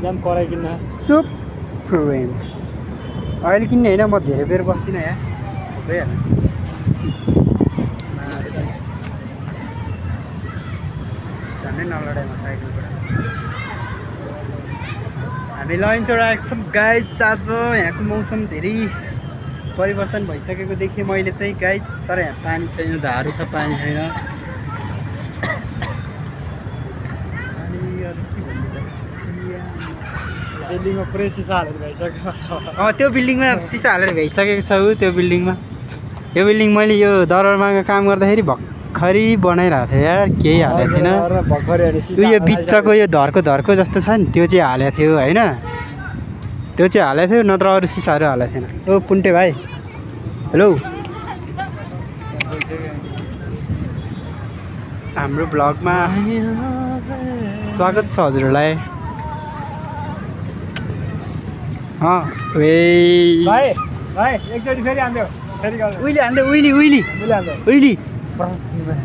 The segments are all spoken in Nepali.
जाम कराइकिन सुप्रिम अहिले किन्ने होइन म धेरै बेर बस्दिनँ यहाँ भइहाल्यो झन्डै नलडाइमा साइकलबाट हामी लन्चबाट आएको छौँ गाइज। आज यहाँको मौसम धेरै परिवर्तन भइसकेको देखेँ मैले चाहिँ गाइज। तर यहाँ पानी छैन, धारो छ, पानी छैन। अनि अरू के भन्नु त, बिल्डिङमा पुरै सिसा हालेर भइसक्यो। त्यो बिल्डिङमा सिसा हालेर भइसकेको छ। त्यो बिल्डिङमा यो बिल्डिङ मैले यो दरबारमा काम गर्दाखेरि भर्खरै बनाइरहेको थिएँ यार, केही हालेको थिएन। यो बिचको यो धर्को जस्तो छ नि त्यो चाहिँ हालेको थियो होइन, त्यो चाहिँ हालेको थियो, नत्र अरू सिसाहरू हालेको थिएन। ओ पुन्टे भाइ हेलो, हाम्रो ब्लगमा स्वागत छ हजुरहरूलाई। भाइ एकचोटि फेरि हान्दियो, उइली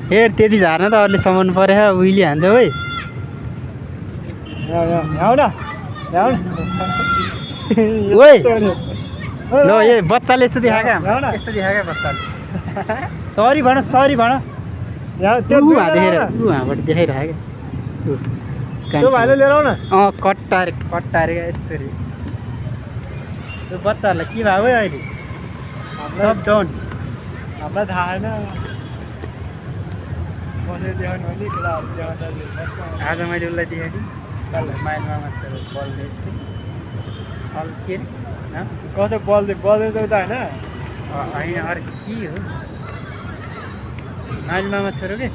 हेर त्यति झार्न त अरूले समाउनु पऱ्यो। उइली हान्छ है ओइ ल ए बच्चाले यस्तो देखाएको बच्चाले। सरी भन उहाँबाट देखाइरहेको कट्टाएर यस्तरी। त्यो बच्चाहरूलाई के भयो अहिले सब डाउन। हामीलाई थाहा छैन आज मैले उसलाई देखाएँ कि माइल मामा छोरो बल के कस्तो बल्दै त होइन होइन अरू के हो माइल मामा छोरो के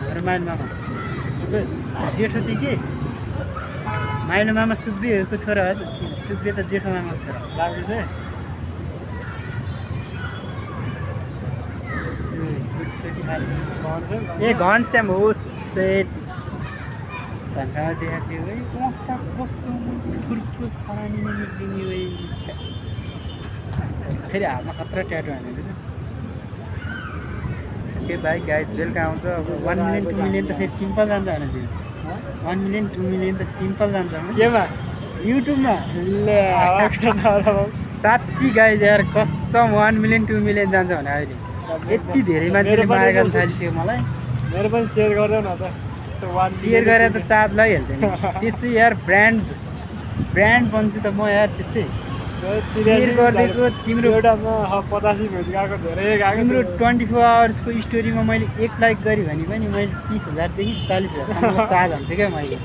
हाम्रो माइल मामा जेठो चाहिँ के माइलो मामा सुब्बीहरूको छोरा हो। सुब्बी त जेठो मामाको छोरा लाग्यो चाहिँ ए घनश्याम होस् भन्सँग देखाएको थियो है। कस्तो ठुल्ठुलो खरानी निक्लिने फेरि हातमा खतरा ट्याटो हानेको छ। के भाइ गाइज बेलुका आउँछ अब 1 मिलियन 2 मिलियन त फेरि सिम्पल जान्छ होइन त्यो 1 मिलियन 2 मिलियन त सिम्पल जान्छ केमा युट्युबमा। साँच्ची गाइज यार कसम 1 मिलियन 2 मिलियन जान्छ भने अहिले यति धेरै मान्छेले माया गर्न थालिसक्यो मलाई। मेरो पनि सेयर गरिदेऊ न त, सेयर गरेर त चार्ज लगाइहाल्छ नि। त्यसै यार ब्रान्ड बन्छु त म यार। त्यसै सेयर गरिदिएको तिम्रो एउटामा 85 भ्युज गएको, धेरै गएको। तिम्रो 24 आवर्सको स्टोरीमा मैले 1 लाइक गरेँ भने पनि मैले 30,000 देखि 40,000 चार्ज हुन्छ क्या मैले।